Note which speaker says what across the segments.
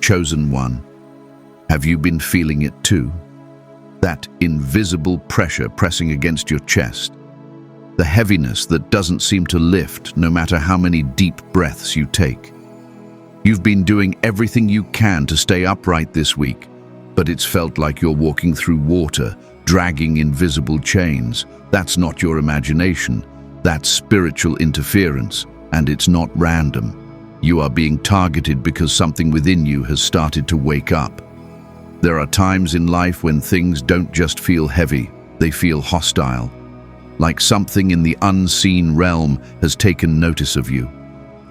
Speaker 1: Chosen one, have you been feeling it too? That invisible pressure pressing against your chest. The heaviness that doesn't seem to lift no matter how many deep breaths you take. You've been doing everything you can to stay upright this week, but it's felt like you're walking through water, dragging invisible chains. That's not your imagination. That's spiritual interference, and it's not random. You are being targeted because something within you has started to wake up. There are times in life when things don't just feel heavy, they feel hostile. Like something in the unseen realm has taken notice of you.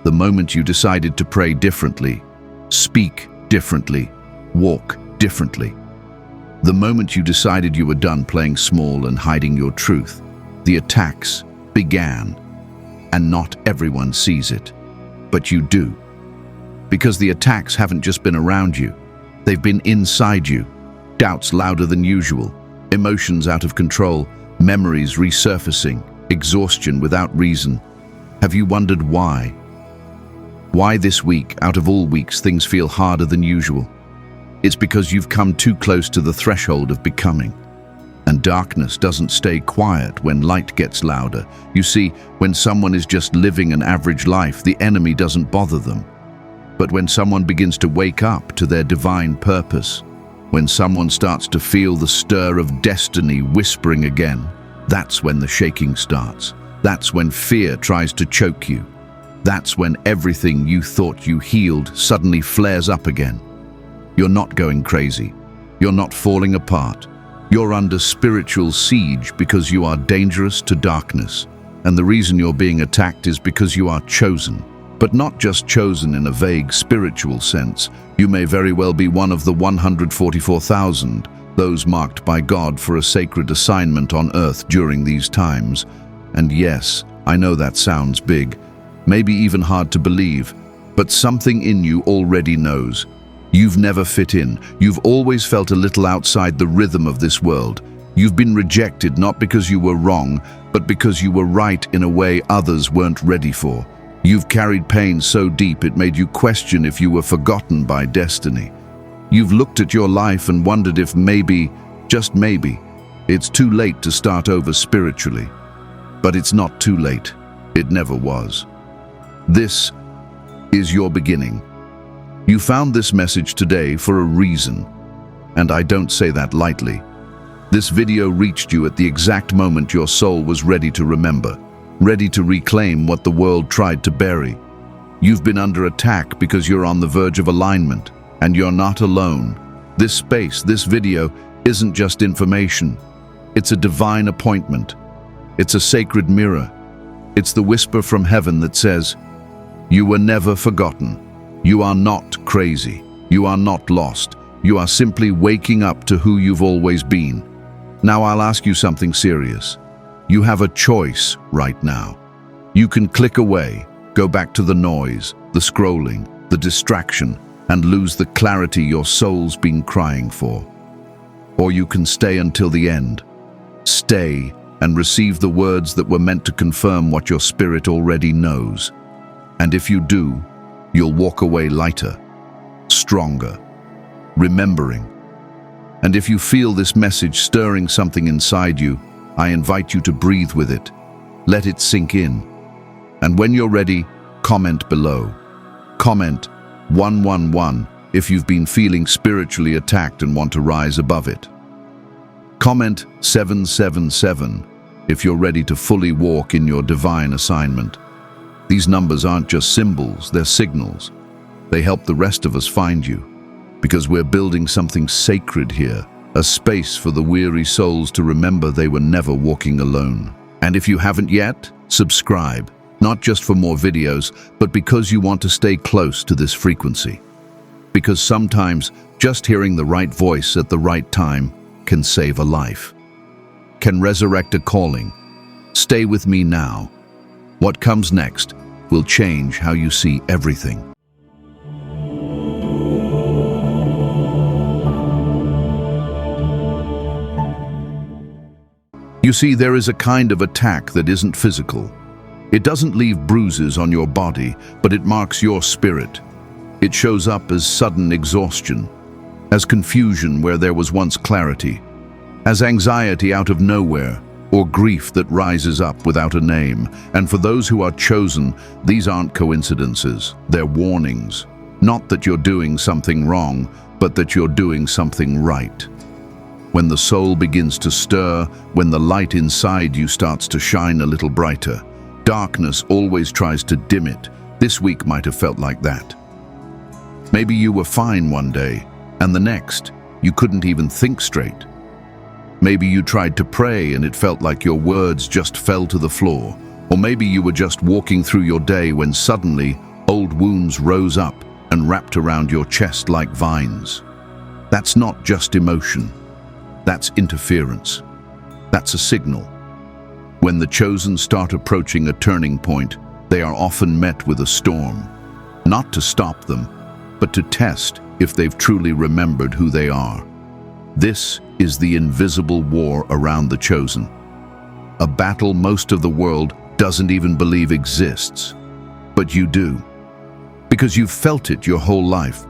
Speaker 1: The moment you decided to pray differently, speak differently, walk differently. The moment you decided you were done playing small and hiding your truth, the attacks began. And not everyone sees it. But you do. Because the attacks haven't just been around you. They've been inside you. Doubts louder than usual, emotions out of control, memories resurfacing, exhaustion without reason. Have you wondered why? Why this week, out of all weeks, things feel harder than usual? It's because you've come too close to the threshold of becoming. And darkness doesn't stay quiet when light gets louder. You see, when someone is just living an average life, the enemy doesn't bother them. But when someone begins to wake up to their divine purpose, when someone starts to feel the stir of destiny whispering again, that's when the shaking starts. That's when fear tries to choke you. That's when everything you thought you healed suddenly flares up again. You're not going crazy. You're not falling apart. You're under spiritual siege because you are dangerous to darkness. And the reason you're being attacked is because you are chosen. But not just chosen in a vague spiritual sense. You may very well be one of the 144,000, those marked by God for a sacred assignment on earth during these times. And yes, I know that sounds big, maybe even hard to believe, but something in you already knows. You've never fit in. You've always felt a little outside the rhythm of this world. You've been rejected not because you were wrong, but because you were right in a way others weren't ready for. You've carried pain so deep it made you question if you were forgotten by destiny. You've looked at your life and wondered if maybe, just maybe, it's too late to start over spiritually. But it's not too late. It never was. This is your beginning. You found this message today for a reason, and I don't say that lightly. This video reached you at the exact moment your soul was ready to remember, ready to reclaim what the world tried to bury. You've been under attack because you're on the verge of alignment, and you're not alone. This space, this video, isn't just information. It's a divine appointment. It's a sacred mirror. It's the whisper from heaven that says, "You were never forgotten. You are not crazy. You are not lost. You are simply waking up to who you've always been." Now I'll ask you something serious. You have a choice right now. You can click away, go back to the noise, the scrolling, the distraction, and lose the clarity your soul's been crying for. Or you can stay until the end. Stay and receive the words that were meant to confirm what your spirit already knows. And if you do, you'll walk away lighter, stronger, remembering. And if you feel this message stirring something inside you, I invite you to breathe with it. Let it sink in. And when you're ready, comment below. Comment 111 if you've been feeling spiritually attacked and want to rise above it. Comment 777 if you're ready to fully walk in your divine assignment. These numbers aren't just symbols, they're signals. They help the rest of us find you, because we're building something sacred here, a space for the weary souls to remember they were never walking alone. And if you haven't yet, subscribe, not just for more videos, but because you want to stay close to this frequency. Because sometimes just hearing the right voice at the right time can save a life, can resurrect a calling. Stay with me now. What comes next will change how you see everything. You see, there is a kind of attack that isn't physical. It doesn't leave bruises on your body, but it marks your spirit. It shows up as sudden exhaustion, as confusion where there was once clarity, as anxiety out of nowhere, or grief that rises up without a name. And for those who are chosen, these aren't coincidences, they're warnings. Not that you're doing something wrong, but that you're doing something right. When the soul begins to stir, when the light inside you starts to shine a little brighter, darkness always tries to dim it. This week might have felt like that. Maybe you were fine one day, and the next, you couldn't even think straight. Maybe you tried to pray and it felt like your words just fell to the floor. Or maybe you were just walking through your day when suddenly old wounds rose up and wrapped around your chest like vines. That's not just emotion. That's interference. That's a signal. When the chosen start approaching a turning point, they are often met with a storm. Not to stop them, but to test if they've truly remembered who they are. This is the invisible war around the chosen. A battle most of the world doesn't even believe exists. But you do. Because you've felt it your whole life.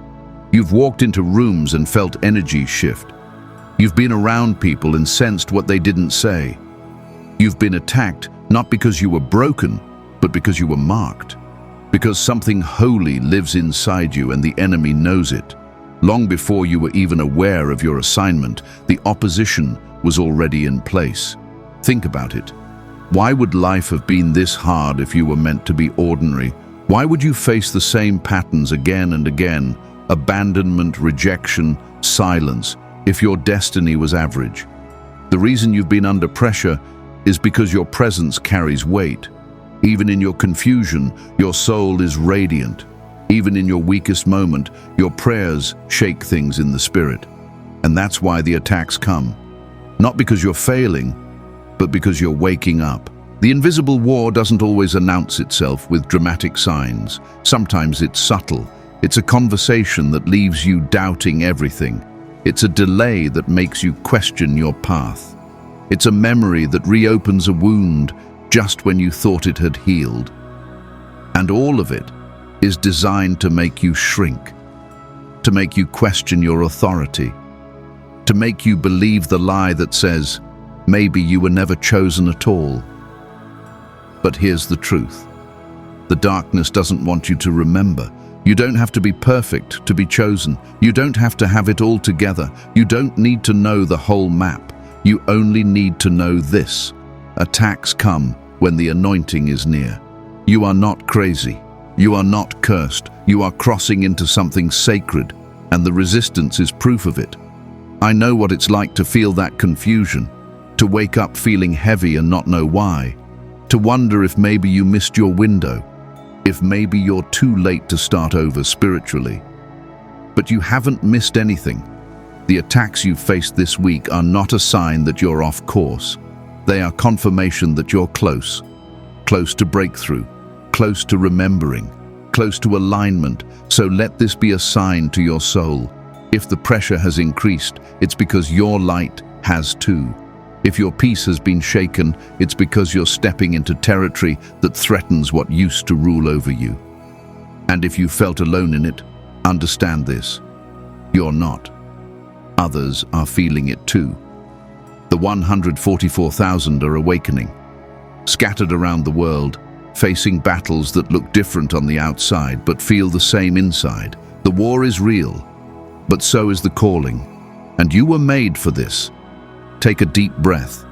Speaker 1: You've walked into rooms and felt energy shift. You've been around people and sensed what they didn't say. You've been attacked not because you were broken, but because you were marked. Because something holy lives inside you and the enemy knows it. Long before you were even aware of your assignment, the opposition was already in place. Think about it. Why would life have been this hard if you were meant to be ordinary? Why would you face the same patterns again and again? Abandonment, rejection, silence, if your destiny was average. The reason you've been under pressure is because your presence carries weight. Even in your confusion, your soul is radiant. Even in your weakest moment, your prayers shake things in the spirit. And that's why the attacks come. Not because you're failing, but because you're waking up. The invisible war doesn't always announce itself with dramatic signs. Sometimes it's subtle. It's a conversation that leaves you doubting everything. It's a delay that makes you question your path. It's a memory that reopens a wound just when you thought it had healed. And all of it is designed to make you shrink, to make you question your authority, to make you believe the lie that says, maybe you were never chosen at all. But here's the truth. The darkness doesn't want you to remember. You don't have to be perfect to be chosen. You don't have to have it all together. You don't need to know the whole map. You only need to know this. Attacks come when the anointing is near. You are not crazy. You are not cursed. You are crossing into something sacred, and the resistance is proof of it. I know what it's like to feel that confusion, to wake up feeling heavy and not know why, to wonder if maybe you missed your window, if maybe you're too late to start over spiritually. But you haven't missed anything. The attacks you've faced this week are not a sign that you're off course. They are confirmation that you're close to breakthrough, close to remembering, close to alignment. So let this be a sign to your soul. If the pressure has increased, it's because your light has too. If your peace has been shaken, it's because you're stepping into territory that threatens what used to rule over you. And if you felt alone in it, understand this. You're not. Others are feeling it too. The 144,000 are awakening, scattered around the world, facing battles that look different on the outside but feel the same inside. The war is real, but so is the calling. And you were made for this. Take a deep breath.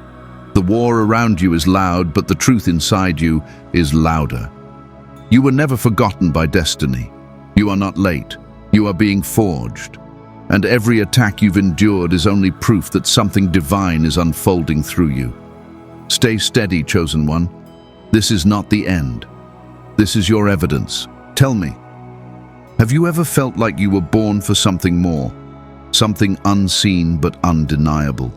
Speaker 1: The war around you is loud, but the truth inside you is louder. You were never forgotten by destiny. You are not late. You are being forged. And every attack you've endured is only proof that something divine is unfolding through you. Stay steady, chosen one. This is not the end. This is your evidence. Tell me, have you ever felt like you were born for something more? Something unseen but undeniable?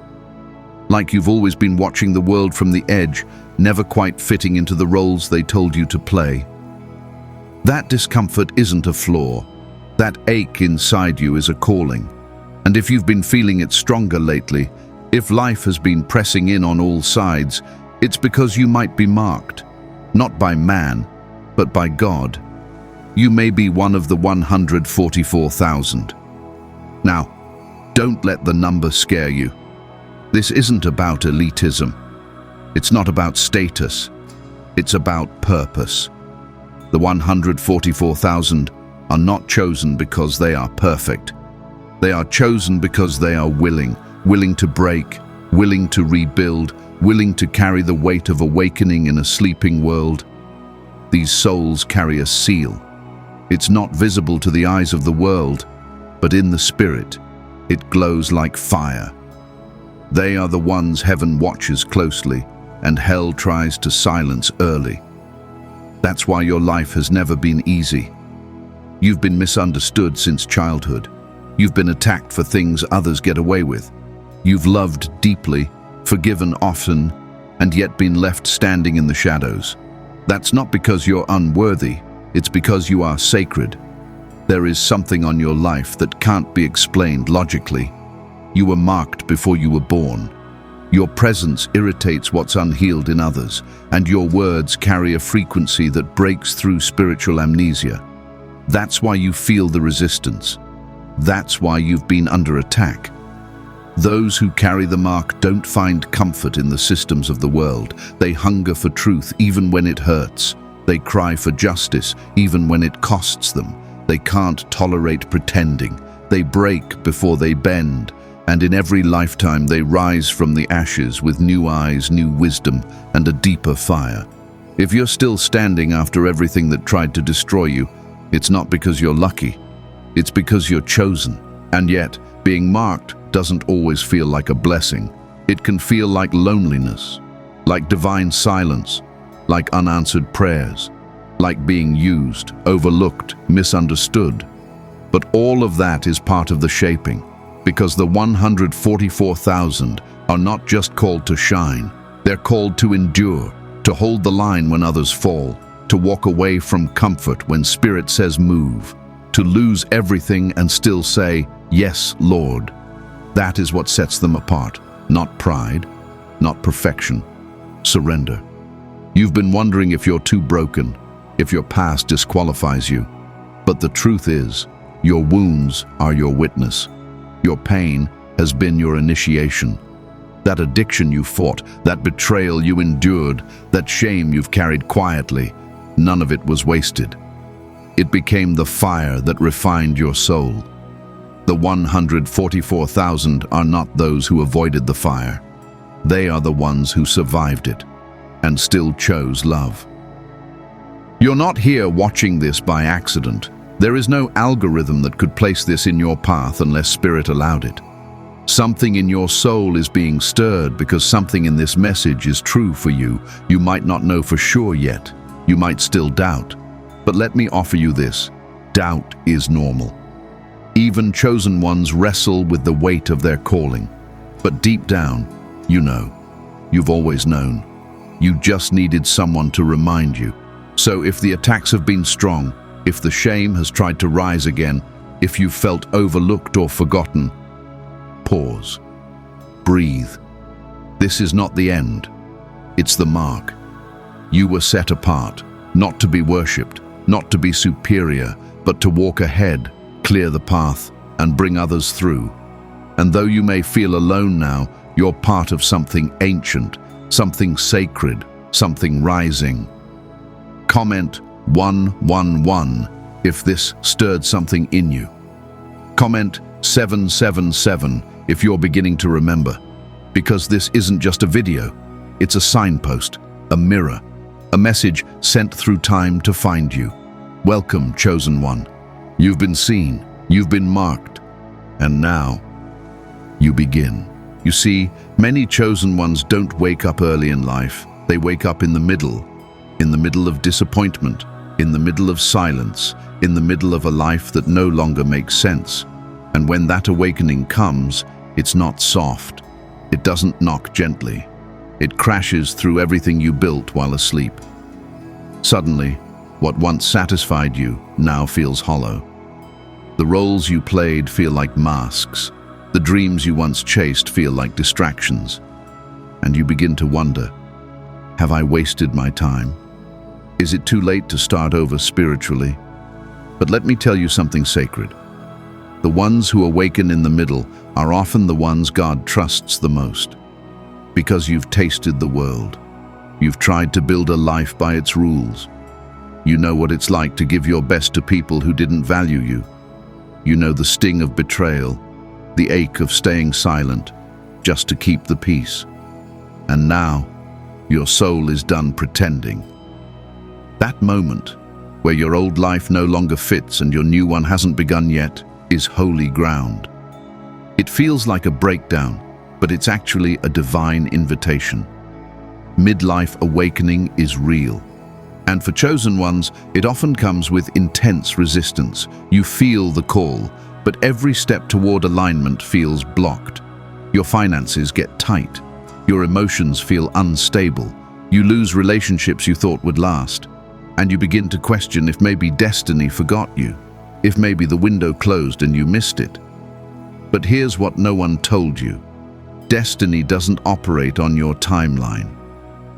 Speaker 1: Like you've always been watching the world from the edge, never quite fitting into the roles they told you to play? That discomfort isn't a flaw. That ache inside you is a calling. And if you've been feeling it stronger lately, if life has been pressing in on all sides, it's because you might be marked, not by man, but by God. You may be one of the 144,000. Now, don't let the number scare you. This isn't about elitism. It's not about status. It's about purpose. The 144,000 are not chosen because they are perfect. They are chosen because they are willing to break, willing to rebuild, willing to carry the weight of awakening in a sleeping world. These souls carry a seal. It's not visible to the eyes of the world, but in the spirit, it glows like fire. They are the ones heaven watches closely and hell tries to silence early. That's why your life has never been easy. You've been misunderstood since childhood. You've been attacked for things others get away with. You've loved deeply, forgiven often, and yet been left standing in the shadows. That's not because you're unworthy, it's because you are sacred. There is something on your life that can't be explained logically. You were marked before you were born. Your presence irritates what's unhealed in others, and your words carry a frequency that breaks through spiritual amnesia. That's why you feel the resistance. That's why you've been under attack. Those who carry the mark don't find comfort in the systems of the world. They hunger for truth even when it hurts. They cry for justice even when it costs them. They can't tolerate pretending. They break before they bend. And in every lifetime they rise from the ashes with new eyes, new wisdom, and a deeper fire. If you're still standing after everything that tried to destroy you, it's not because you're lucky. It's because you're chosen. And yet, being marked doesn't always feel like a blessing. It can feel like loneliness, like divine silence, like unanswered prayers, like being used, overlooked, misunderstood. But all of that is part of the shaping. Because the 144,000 are not just called to shine, they're called to endure, to hold the line when others fall, to walk away from comfort when spirit says move, to lose everything and still say, "Yes, Lord." That is what sets them apart, not pride, not perfection, surrender. You've been wondering if you're too broken, if your past disqualifies you. But the truth is, your wounds are your witness. Your pain has been your initiation. That addiction you fought, that betrayal you endured, that shame you've carried quietly, none of it was wasted. It became the fire that refined your soul. The 144,000 are not those who avoided the fire. They are the ones who survived it and still chose love. You're not here watching this by accident. There is no algorithm that could place this in your path unless Spirit allowed it. Something in your soul is being stirred because something in this message is true for you. You might not know for sure yet. You might still doubt. But let me offer you this. Doubt is normal. Even chosen ones wrestle with the weight of their calling. But deep down, you know. You've always known. You just needed someone to remind you. So if the attacks have been strong, if the shame has tried to rise again, if you felt overlooked or forgotten, pause. Breathe. This is not the end. It's the mark. You were set apart, not to be worshipped, not to be superior, but to walk ahead, clear the path, and bring others through. And though you may feel alone now, you're part of something ancient, something sacred, something rising. Comment 111 if this stirred something in you. Comment 777 if you're beginning to remember. Because this isn't just a video, it's a signpost, a mirror, a message sent through time to find you. Welcome, chosen one. You've been seen, you've been marked, and now you begin. You see, many chosen ones don't wake up early in life. They wake up in the middle of disappointment, in the middle of silence, in the middle of a life that no longer makes sense. And when that awakening comes, it's not soft. It doesn't knock gently. It crashes through everything you built while asleep. Suddenly, what once satisfied you now feels hollow. The roles you played feel like masks. The dreams you once chased feel like distractions. And you begin to wonder, have I wasted my time? Is it too late to start over spiritually? But let me tell you something sacred. The ones who awaken in the middle are often the ones God trusts the most. Because you've tasted the world. You've tried to build a life by its rules. You know what it's like to give your best to people who didn't value you. You know the sting of betrayal, the ache of staying silent, just to keep the peace. And now, your soul is done pretending. That moment, where your old life no longer fits and your new one hasn't begun yet, is holy ground. It feels like a breakdown, but it's actually a divine invitation. Midlife awakening is real. And for chosen ones, it often comes with intense resistance. You feel the call, but every step toward alignment feels blocked. Your finances get tight. Your emotions feel unstable. You lose relationships you thought would last. And you begin to question if maybe destiny forgot you, if maybe the window closed and you missed it. But here's what no one told you. Destiny doesn't operate on your timeline.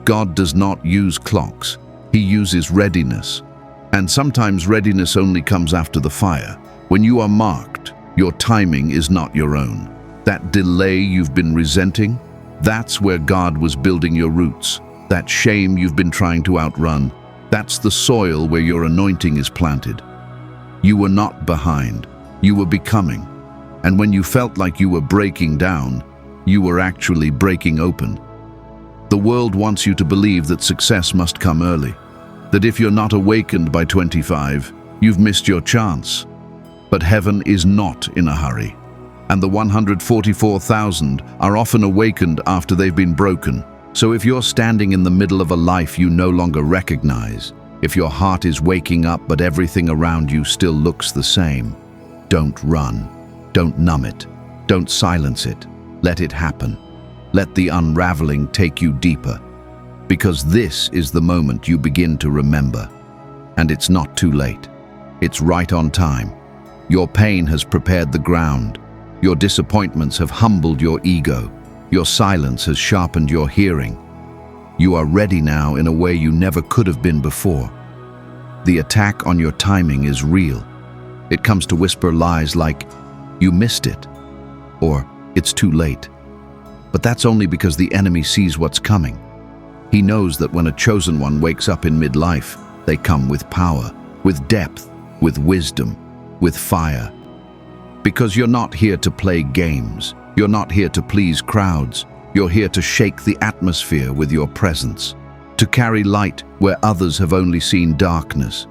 Speaker 1: God does not use clocks. He uses readiness. And sometimes readiness only comes after the fire. When you are marked, your timing is not your own. That delay you've been resenting, that's where God was building your roots. That shame you've been trying to outrun, that's the soil where your anointing is planted. You were not behind, you were becoming. And when you felt like you were breaking down, you were actually breaking open. The world wants you to believe that success must come early, that if you're not awakened by 25, you've missed your chance. But heaven is not in a hurry. And the 144,000 are often awakened after they've been broken. So if you're standing in the middle of a life you no longer recognize, if your heart is waking up but everything around you still looks the same, don't run. Don't numb it. Don't silence it. Let it happen. Let the unraveling take you deeper. Because this is the moment you begin to remember. And it's not too late. It's right on time. Your pain has prepared the ground. Your disappointments have humbled your ego. Your silence has sharpened your hearing. You are ready now in a way you never could have been before. The attack on your timing is real. It comes to whisper lies like, "You missed it," or "It's too late." But that's only because the enemy sees what's coming. He knows that when a chosen one wakes up in midlife, they come with power, with depth, with wisdom, with fire. Because you're not here to play games. You're not here to please crowds. You're here to shake the atmosphere with your presence, to carry light where others have only seen darkness.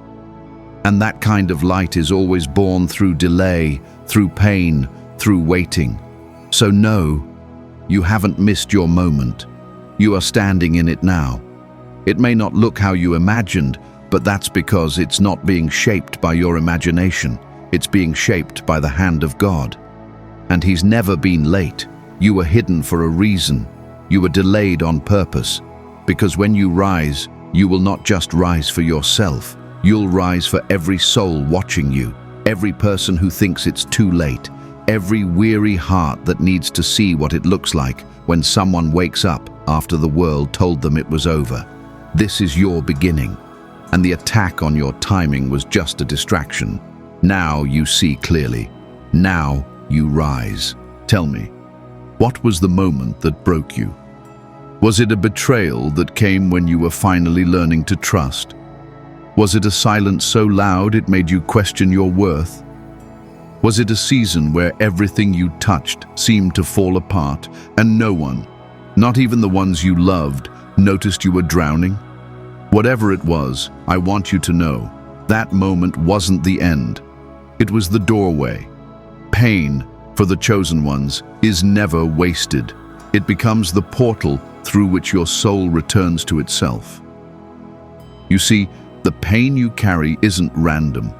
Speaker 1: And that kind of light is always born through delay, through pain, through waiting. So no, you haven't missed your moment. You are standing in it now. It may not look how you imagined, but that's because it's not being shaped by your imagination. It's being shaped by the hand of God. And He's never been late. You were hidden for a reason. You were delayed on purpose. Because when you rise, you will not just rise for yourself. You'll rise for every soul watching you, every person who thinks it's too late, every weary heart that needs to see what it looks like when someone wakes up after the world told them it was over. This is your beginning. And the attack on your timing was just a distraction. Now you see clearly. Now you rise. Tell me, what was the moment that broke you? Was it a betrayal that came when you were finally learning to trust? Was it a silence so loud it made you question your worth? Was it a season where everything you touched seemed to fall apart and no one, not even the ones you loved, noticed you were drowning? Whatever it was, I want you to know, that moment wasn't the end. It was the doorway. Pain, for the chosen ones, is never wasted. It becomes the portal through which your soul returns to itself. You see, the pain you carry isn't random.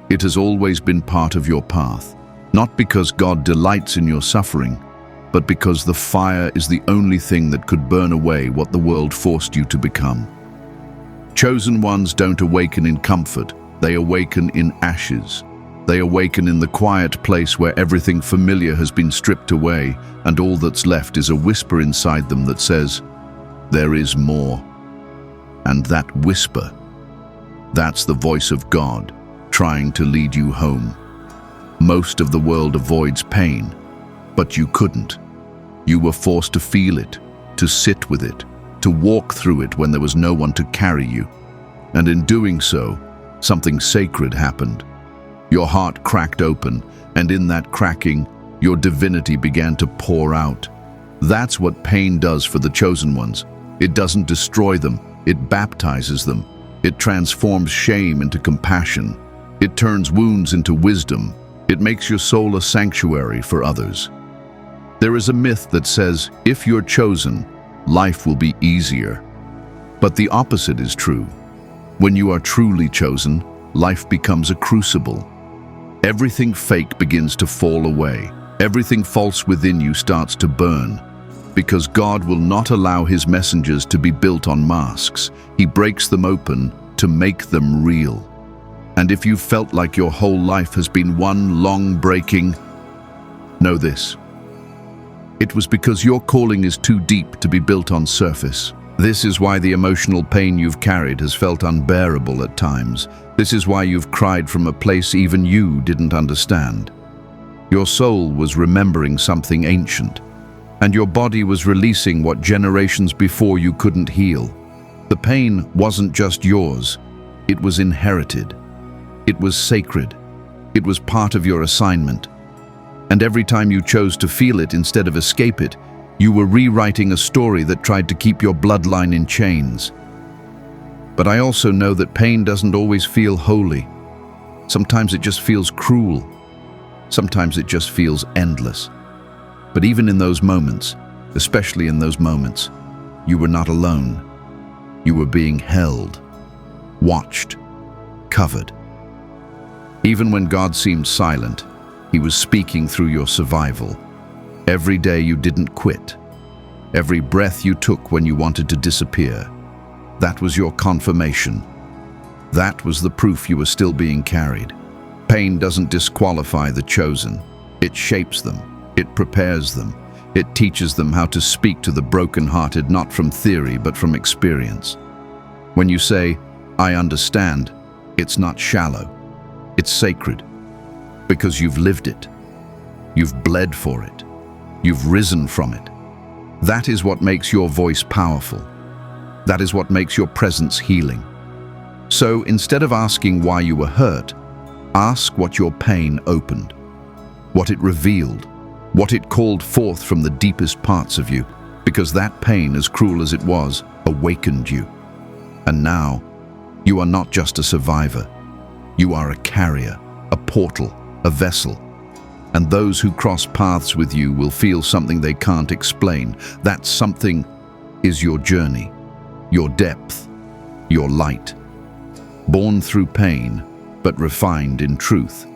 Speaker 1: It has always been part of your path, not because God delights in your suffering, but because the fire is the only thing that could burn away what the world forced you to become. Chosen ones don't awaken in comfort, they awaken in ashes. They awaken in the quiet place where everything familiar has been stripped away, and all that's left is a whisper inside them that says, "There is more." And that whisper, that's the voice of God, trying to lead you home. Most of the world avoids pain, but you couldn't. You were forced to feel it, to sit with it, to walk through it when there was no one to carry you. And in doing so, something sacred happened. Your heart cracked open, and in that cracking, your divinity began to pour out. That's what pain does for the chosen ones. It doesn't destroy them, it baptizes them. It transforms shame into compassion. It turns wounds into wisdom. It makes your soul a sanctuary for others. There is a myth that says, if you're chosen, life will be easier. But the opposite is true. When you are truly chosen, life becomes a crucible. Everything fake begins to fall away. Everything false within you starts to burn. Because God will not allow his messengers to be built on masks. He breaks them open to make them real. And if you felt like your whole life has been one long breaking, know this. It was because your calling is too deep to be built on surface. This is why the emotional pain you've carried has felt unbearable at times. This is why you've cried from a place even you didn't understand. Your soul was remembering something ancient, and your body was releasing what generations before you couldn't heal. The pain wasn't just yours, it was inherited. It was sacred. It was part of your assignment. And every time you chose to feel it instead of escape it, you were rewriting a story that tried to keep your bloodline in chains. But I also know that pain doesn't always feel holy. Sometimes it just feels cruel. Sometimes it just feels endless. But even in those moments, especially in those moments, you were not alone. You were being held, watched, covered. Even when God seemed silent, he was speaking through your survival. Every day you didn't quit. Every breath you took when you wanted to disappear. That was your confirmation. That was the proof you were still being carried. Pain doesn't disqualify the chosen. It shapes them. It prepares them. It teaches them how to speak to the brokenhearted, not from theory, but from experience. When you say, I understand, it's not shallow. It's sacred. Because you've lived it. You've bled for it. You've risen from it. That is what makes your voice powerful. That is what makes your presence healing. So instead of asking why you were hurt, ask what your pain opened, what it revealed, what it called forth from the deepest parts of you, because that pain, as cruel as it was, awakened you. And now, you are not just a survivor. You are a carrier, a portal, a vessel. And those who cross paths with you will feel something they can't explain. That something is your journey, your depth, your light. Born through pain, but refined in truth.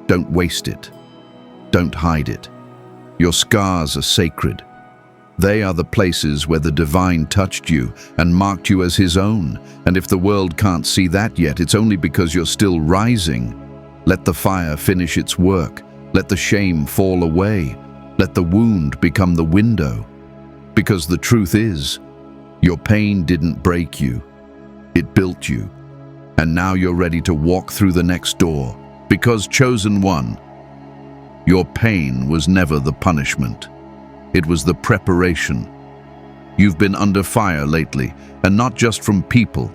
Speaker 1: Don't waste it. Don't hide it. Your scars are sacred. They are the places where the divine touched you and marked you as his own. And if the world can't see that yet, it's only because you're still rising. Let the fire finish its work. Let the shame fall away. Let the wound become the window. Because the truth is, your pain didn't break you. It built you. And now you're ready to walk through the next door. Because chosen one, your pain was never the punishment. It was the preparation. You've been under fire lately, and not just from people,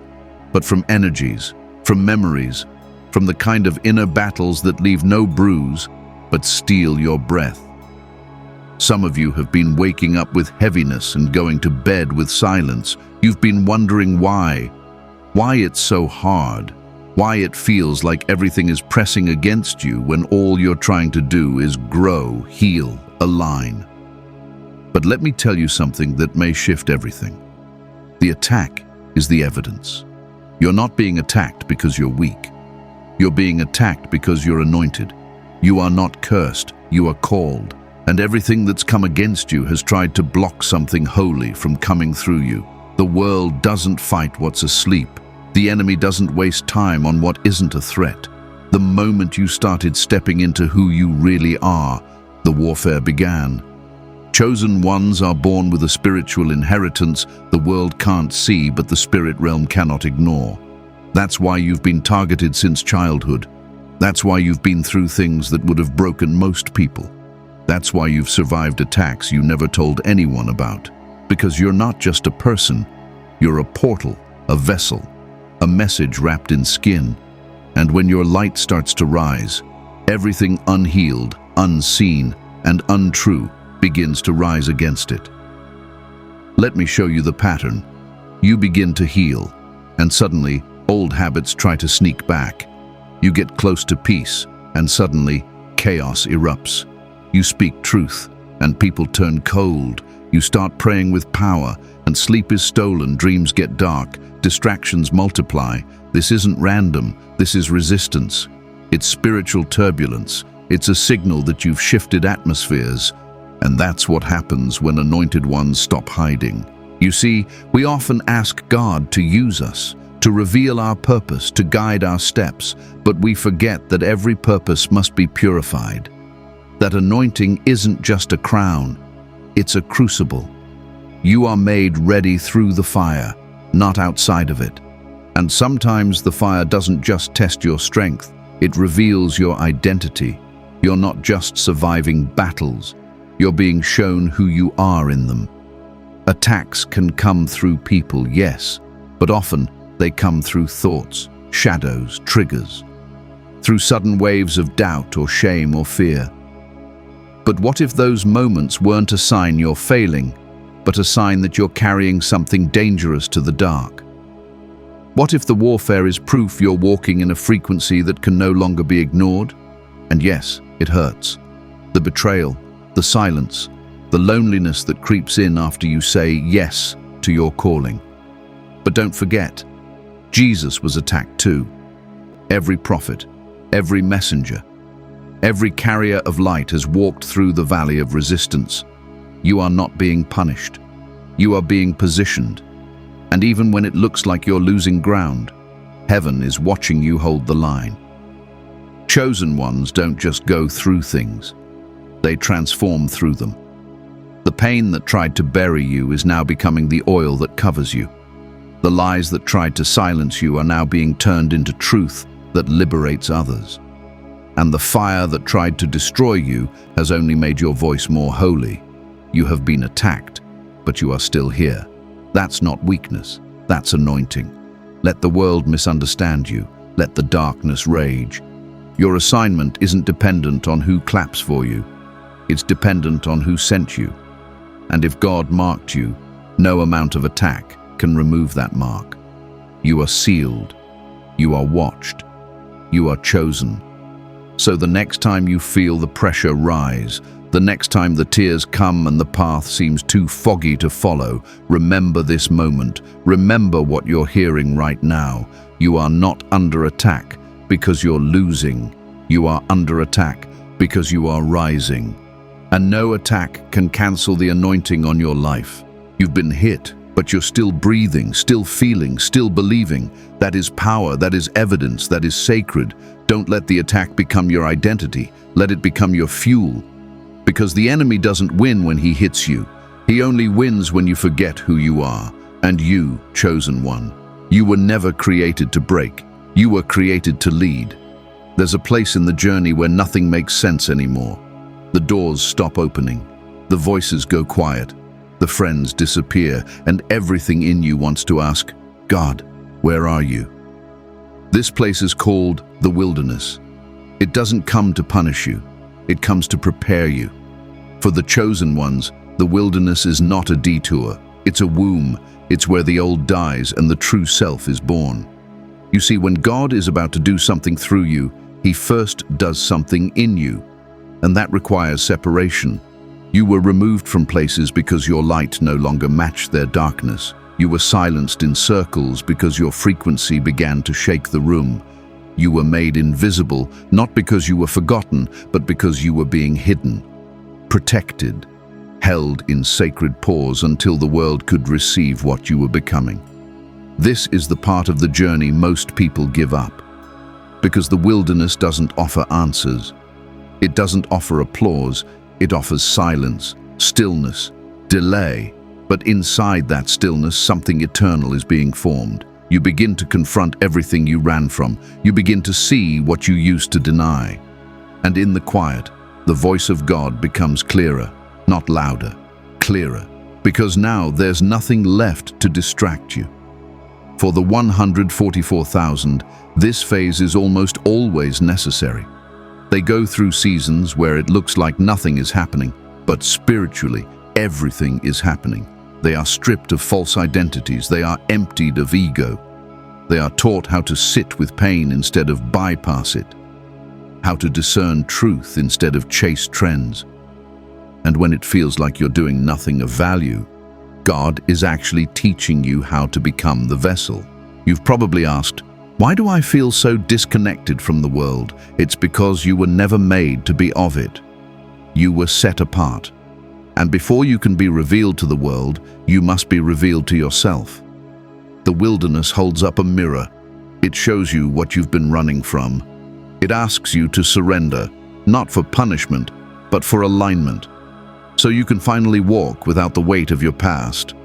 Speaker 1: but from energies, from memories, from the kind of inner battles that leave no bruise, but steal your breath. Some of you have been waking up with heaviness and going to bed with silence. You've been wondering why it's so hard, why it feels like everything is pressing against you when all you're trying to do is grow, heal, align. But let me tell you something that may shift everything. The attack is the evidence. You're not being attacked because you're weak. You're being attacked because you're anointed. You are not cursed, you are called. And everything that's come against you has tried to block something holy from coming through you. The world doesn't fight what's asleep. The enemy doesn't waste time on what isn't a threat. The moment you started stepping into who you really are, the warfare began. Chosen ones are born with a spiritual inheritance the world can't see but the spirit realm cannot ignore. That's why you've been targeted since childhood. That's why you've been through things that would have broken most people. That's why you've survived attacks you never told anyone about. Because you're not just a person, you're a portal, a vessel, a message wrapped in skin. And when your light starts to rise, everything unhealed, unseen, and untrue begins to rise against it. Let me show you the pattern. You begin to heal, and suddenly old habits try to sneak back. You get close to peace, and suddenly chaos erupts. You speak truth, and people turn cold. You start praying with power, and sleep is stolen, dreams get dark, distractions multiply. This isn't random, this is resistance. It's spiritual turbulence. It's a signal that you've shifted atmospheres. And that's what happens when anointed ones stop hiding. You see, we often ask God to use us, to reveal our purpose, to guide our steps, but we forget that every purpose must be purified. That anointing isn't just a crown, it's a crucible. You are made ready through the fire, not outside of it. And sometimes the fire doesn't just test your strength, it reveals your identity. You're not just surviving battles, you're being shown who you are in them. Attacks can come through people, yes, but often they come through thoughts, shadows, triggers, through sudden waves of doubt or shame or fear. But what if those moments weren't a sign you're failing, but a sign that you're carrying something dangerous to the dark? What if the warfare is proof you're walking in a frequency that can no longer be ignored? And yes, it hurts. The betrayal, the silence, the loneliness that creeps in after you say yes to your calling. But don't forget, Jesus was attacked too. Every prophet, every messenger, every carrier of light has walked through the valley of resistance. You are not being punished. You are being positioned. And even when it looks like you're losing ground, heaven is watching you hold the line. Chosen ones don't just go through things. They transform through them. The pain that tried to bury you is now becoming the oil that covers you. The lies that tried to silence you are now being turned into truth that liberates others. And the fire that tried to destroy you has only made your voice more holy. You have been attacked, but you are still here. That's not weakness, that's anointing. Let the world misunderstand you. Let the darkness rage. Your assignment isn't dependent on who claps for you. It's dependent on who sent you. And if God marked you, no amount of attack can remove that mark. You are sealed. You are watched. You are chosen. So the next time you feel the pressure rise, the next time the tears come and the path seems too foggy to follow, remember this moment. Remember what you're hearing right now. You are not under attack because you're losing. You are under attack because you are rising. And no attack can cancel the anointing on your life. You've been hit, but you're still breathing, still feeling, still believing. That is power, that is evidence, that is sacred. Don't let the attack become your identity. Let it become your fuel. Because the enemy doesn't win when he hits you. He only wins when you forget who you are. And you, chosen one, you were never created to break. You were created to lead. There's a place in the journey where nothing makes sense anymore. The doors stop opening. The voices go quiet. The friends disappear, and everything in you wants to ask, God, where are you? This place is called the wilderness. It doesn't come to punish you. It comes to prepare you. For the chosen ones, the wilderness is not a detour. It's a womb. It's where the old dies and the true self is born. You see, when God is about to do something through you, He first does something in you. And that requires separation. You were removed from places because your light no longer matched their darkness. You were silenced in circles because your frequency began to shake the room. You were made invisible, not because you were forgotten, but because you were being hidden, protected, held in sacred pause until the world could receive what you were becoming. This is the part of the journey most people give up, because the wilderness doesn't offer answers. It doesn't offer applause. It offers silence, stillness, delay. But inside that stillness, something eternal is being formed. You begin to confront everything you ran from. You begin to see what you used to deny. And in the quiet, the voice of God becomes clearer, not louder, clearer, because now there's nothing left to distract you. For the 144,000, this phase is almost always necessary. They go through seasons where it looks like nothing is happening, but spiritually, everything is happening. They are stripped of false identities. They are emptied of ego. They are taught how to sit with pain instead of bypass it, how to discern truth instead of chase trends. And when it feels like you're doing nothing of value, God is actually teaching you how to become the vessel. You've probably asked, why do I feel so disconnected from the world? It's because you were never made to be of it. You were set apart. And before you can be revealed to the world, you must be revealed to yourself. The wilderness holds up a mirror. It shows you what you've been running from. It asks you to surrender, not for punishment, but for alignment, so you can finally walk without the weight of your past.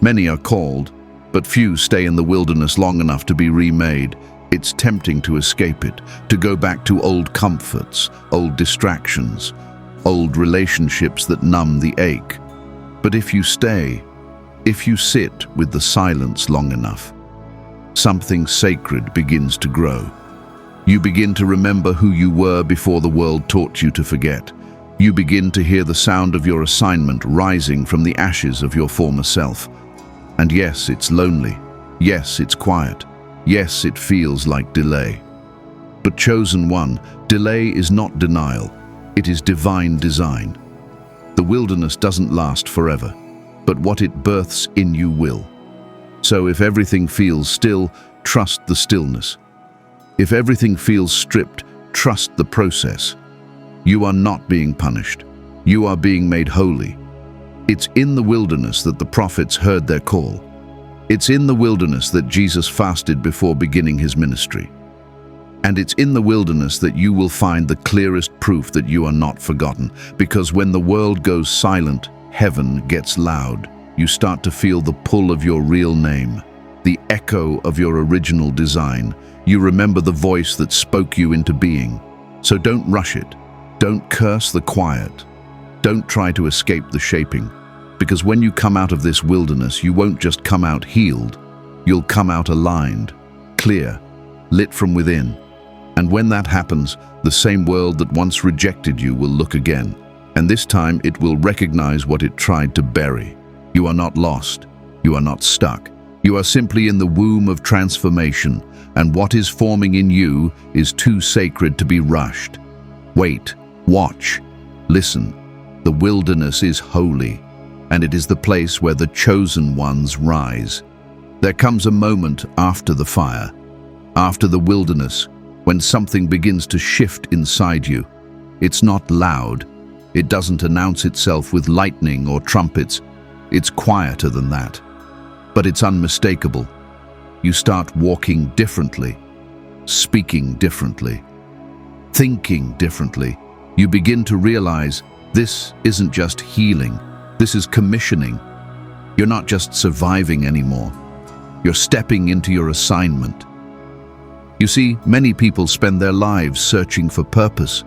Speaker 1: Many are called, but few stay in the wilderness long enough to be remade. It's tempting to escape it, to go back to old comforts, old distractions, old relationships that numb the ache. But if you stay, if you sit with the silence long enough, something sacred begins to grow. You begin to remember who you were before the world taught you to forget. You begin to hear the sound of your assignment rising from the ashes of your former self. And yes, it's lonely. Yes, it's quiet. Yes, it feels like delay. But chosen one, delay is not denial. It is divine design. The wilderness doesn't last forever, but what it births in you will. So if everything feels still, trust the stillness. If everything feels stripped, trust the process. You are not being punished. You are being made holy. It's in the wilderness that the prophets heard their call. It's in the wilderness that Jesus fasted before beginning his ministry. And it's in the wilderness that you will find the clearest proof that you are not forgotten. Because when the world goes silent, heaven gets loud. You start to feel the pull of your real name, the echo of your original design. You remember the voice that spoke you into being. So don't rush it. Don't curse the quiet. Don't try to escape the shaping. Because when you come out of this wilderness, you won't just come out healed. You'll come out aligned, clear, lit from within. And when that happens, the same world that once rejected you will look again. And this time it will recognize what it tried to bury. You are not lost. You are not stuck. You are simply in the womb of transformation, and what is forming in you is too sacred to be rushed. Wait, watch, listen. The wilderness is holy, and it is the place where the chosen ones rise. There comes a moment after the fire, after the wilderness, when something begins to shift inside you. It's not loud. It doesn't announce itself with lightning or trumpets. It's quieter than that. But it's unmistakable. You start walking differently, speaking differently, thinking differently. You begin to realize this isn't just healing. This is commissioning. You're not just surviving anymore. You're stepping into your assignment. You see, many people spend their lives searching for purpose,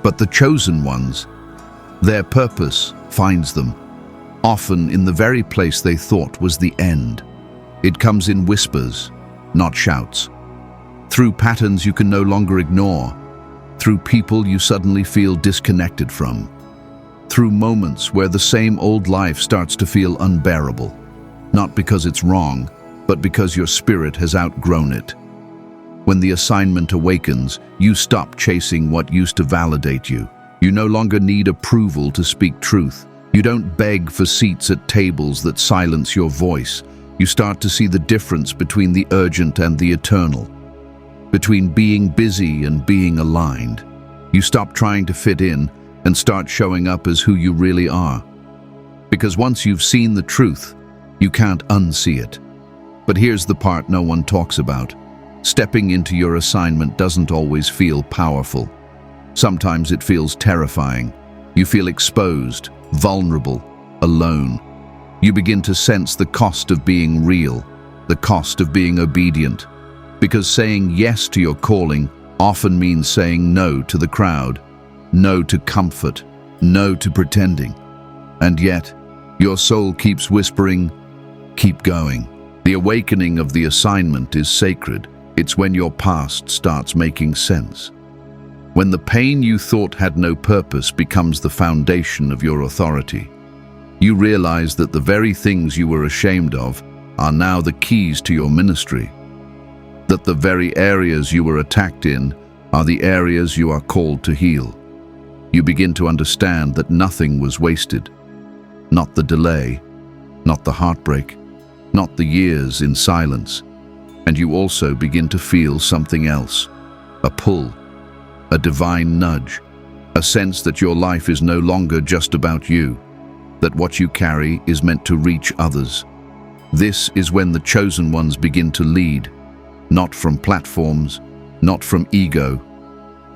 Speaker 1: but the chosen ones, their purpose finds them, often in the very place they thought was the end. It comes in whispers, not shouts. Through patterns you can no longer ignore. Through people you suddenly feel disconnected from. Through moments where the same old life starts to feel unbearable. Not because it's wrong, but because your spirit has outgrown it. When the assignment awakens, you stop chasing what used to validate you. You no longer need approval to speak truth. You don't beg for seats at tables that silence your voice. You start to see the difference between the urgent and the eternal, between being busy and being aligned. You stop trying to fit in and start showing up as who you really are. Because once you've seen the truth, you can't unsee it. But here's the part no one talks about. Stepping into your assignment doesn't always feel powerful. Sometimes it feels terrifying. You feel exposed, vulnerable, alone. You begin to sense the cost of being real. the cost of being obedient, because saying yes to your calling often means saying no to the crowd, no to comfort, no to pretending. And yet, your soul keeps whispering, keep going. The awakening of the assignment is sacred. It's when your past starts making sense. When the pain you thought had no purpose becomes the foundation of your authority. You realize that the very things you were ashamed of are now the keys to your ministry. That the very areas you were attacked in are the areas you are called to heal. You begin to understand that nothing was wasted. Not the delay, not the heartbreak, not the years in silence. And you also begin to feel something else, a pull, a divine nudge, a sense that your life is no longer just about you, that what you carry is meant to reach others. This is when the chosen ones begin to lead, not from platforms, not from ego,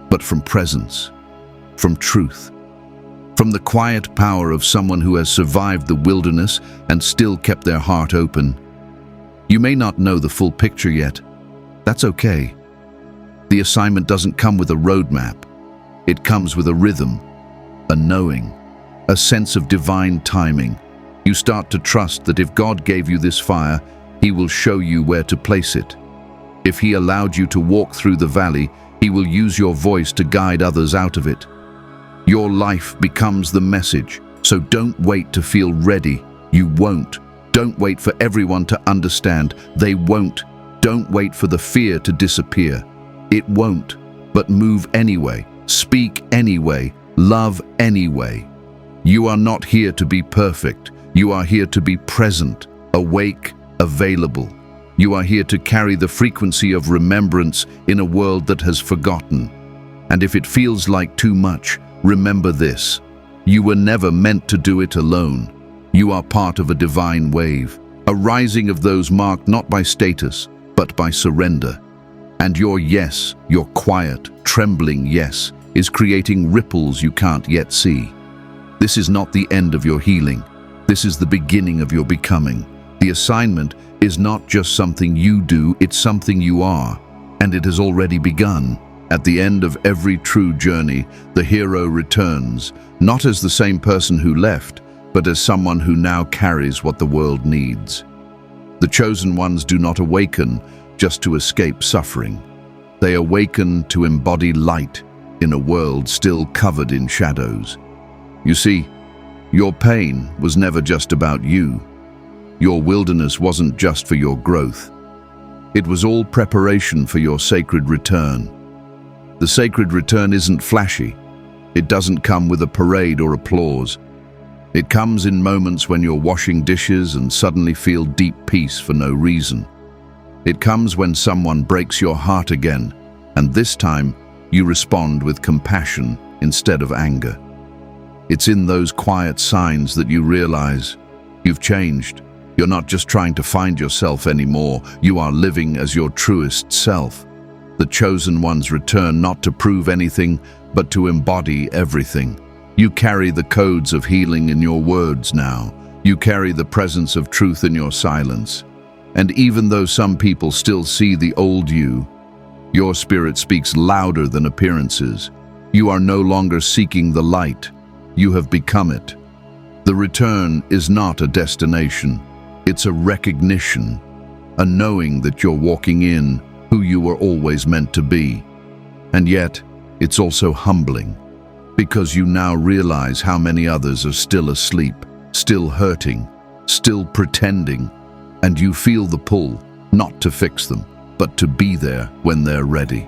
Speaker 1: but from presence, from truth, from the quiet power of someone who has survived the wilderness and still kept their heart open. You may not know the full picture yet. That's okay. The assignment doesn't come with a roadmap. It comes with a rhythm, a knowing, a sense of divine timing. You start to trust that if God gave you this fire, He will show you where to place it. If He allowed you to walk through the valley, He will use your voice to guide others out of it. Your life becomes the message, so don't wait to feel ready. You won't. Don't wait for everyone to understand. They won't. Don't wait for the fear to disappear. It won't. But move anyway. Speak anyway. Love anyway. You are not here to be perfect. You are here to be present, awake, available. You are here to carry the frequency of remembrance in a world that has forgotten. And if it feels like too much, remember this. You were never meant to do it alone. You are part of a divine wave, a rising of those marked not by status, but by surrender. And your yes, your quiet, trembling yes, is creating ripples you can't yet see. This is not the end of your healing. This is the beginning of your becoming. The assignment is not just something you do, it's something you are, and it has already begun. At the end of every true journey, the hero returns, not as the same person who left, but as someone who now carries what the world needs. The chosen ones do not awaken just to escape suffering. They awaken to embody light in a world still covered in shadows. You see, your pain was never just about you. Your wilderness wasn't just for your growth. It was all preparation for your sacred return. The sacred return isn't flashy. It doesn't come with a parade or applause. It comes in moments when you're washing dishes and suddenly feel deep peace for no reason. It comes when someone breaks your heart again, and this time you respond with compassion instead of anger. It's in those quiet signs that you realize you've changed. You're not just trying to find yourself anymore. You are living as your truest self. The chosen ones return not to prove anything, but to embody everything. You carry the codes of healing in your words now. You carry the presence of truth in your silence. And even though some people still see the old you, your spirit speaks louder than appearances. You are no longer seeking the light. You have become it. The return is not a destination. It's a recognition, a knowing that you're walking in who you were always meant to be. And yet, it's also humbling, because you now realize how many others are still asleep, still hurting, still pretending, and you feel the pull, not to fix them, but to be there when they're ready.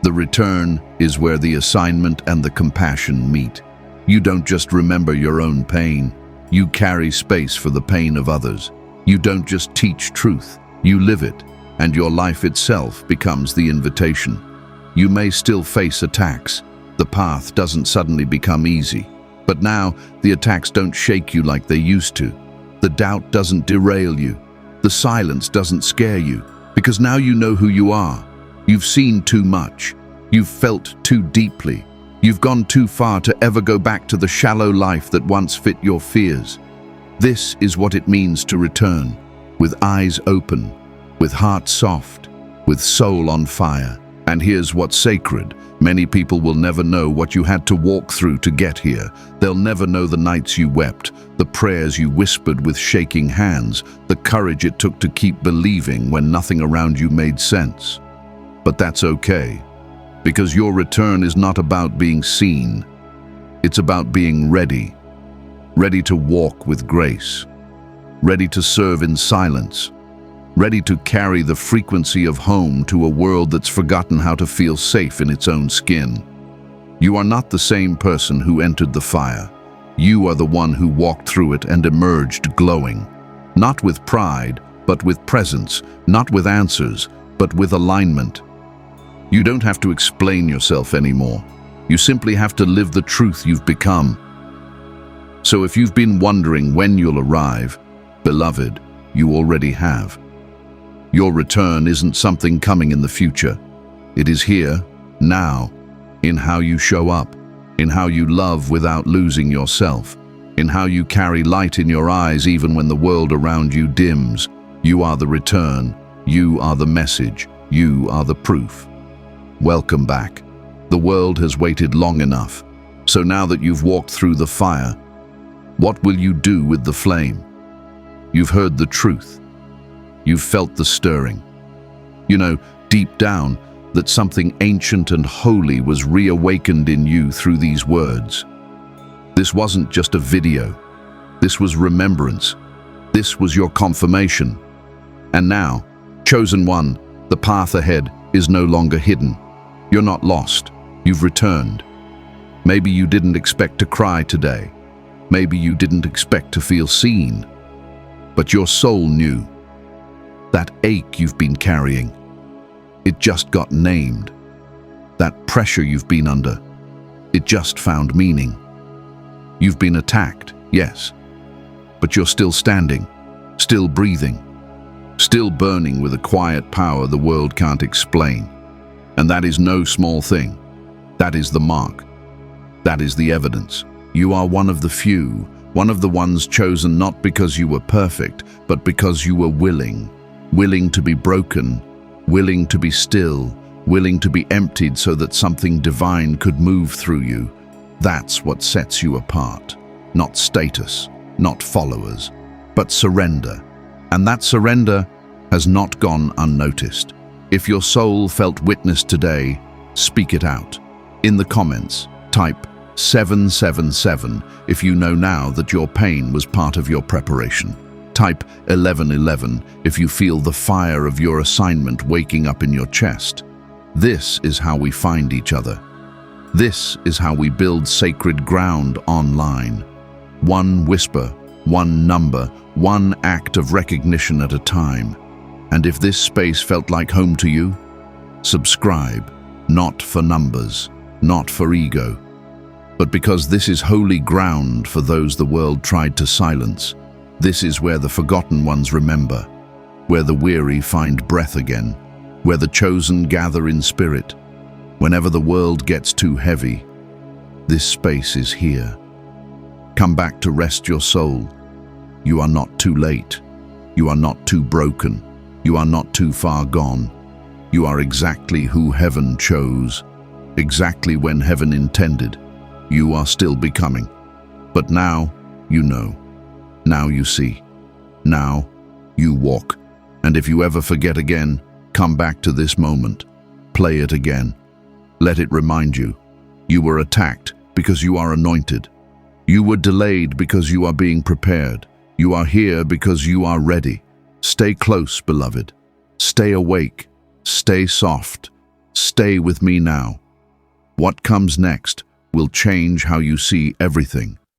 Speaker 1: The return is where the assignment and the compassion meet. You don't just remember your own pain, you carry space for the pain of others. You don't just teach truth, you live it, and your life itself becomes the invitation. You may still face attacks. The path doesn't suddenly become easy. But now, the attacks don't shake you like they used to. The doubt doesn't derail you. The silence doesn't scare you, because now you know who you are. You've seen too much. You've felt too deeply. You've gone too far to ever go back to the shallow life that once fit your fears. This is what it means to return. with eyes open, with heart soft, with soul on fire. And here's what's sacred. Many people will never know what you had to walk through to get here. They'll never know the nights you wept, the prayers you whispered with shaking hands, the courage it took to keep believing when nothing around you made sense. But that's okay, because your return is not about being seen. It's about being ready. Ready to walk with grace. Ready to serve in silence. Ready to carry the frequency of home to a world that's forgotten how to feel safe in its own skin. You are not the same person who entered the fire. You are the one who walked through it and emerged glowing. Not with pride, but with presence. Not with answers, but with alignment. You don't have to explain yourself anymore. You simply have to live the truth you've become. So if you've been wondering when you'll arrive, beloved, you already have. Your return isn't something coming in the future. It is here, now, in how you show up, in how you love without losing yourself, in how you carry light in your eyes even when the world around you dims. You are the return. You are the message. You are the proof. Welcome back. The world has waited long enough. So now that you've walked through the fire, what will you do with the flame? You've heard the truth. You've felt the stirring. You know, deep down, that something ancient and holy was reawakened in you through these words. This wasn't just a video. This was remembrance. This was your confirmation. And now, chosen one, the path ahead is no longer hidden. You're not lost. You've returned. Maybe you didn't expect to cry today. Maybe you didn't expect to feel seen. But your soul knew. That ache you've been carrying, it just got named. That pressure you've been under, it just found meaning. You've been attacked, yes, but you're still standing, still breathing, still burning with a quiet power the world can't explain. And that is no small thing. That is the mark. That is the evidence. You are one of the few, one of the ones chosen not because you were perfect, but because you were willing to be broken, willing to be still, willing to be emptied so that something divine could move through you. That's what sets you apart. Not status, not followers, but surrender. And that surrender has not gone unnoticed. If your soul felt witness today, speak it out. In the comments, type 777 if you know now that your pain was part of your preparation. Type 1111 if you feel the fire of your assignment waking up in your chest. This is how we find each other. This is how we build sacred ground online. One whisper, one number, one act of recognition at a time. And if this space felt like home to you, subscribe, not for numbers, not for ego, but because this is holy ground for those the world tried to silence. This is where the forgotten ones remember, where the weary find breath again, where the chosen gather in spirit. Whenever the world gets too heavy, this space is here. Come back to rest your soul. You are not too late. You are not too broken. You are not too far gone. You are exactly who heaven chose, exactly when heaven intended. You are still becoming. But now you know. Now you see. Now you walk. And if you ever forget again, come back to this moment. Play it again. Let it remind you. You were attacked because you are anointed. You were delayed because you are being prepared. You are here because you are ready. Stay close, beloved. Stay awake. Stay soft. Stay with me now. What comes next will change how you see everything.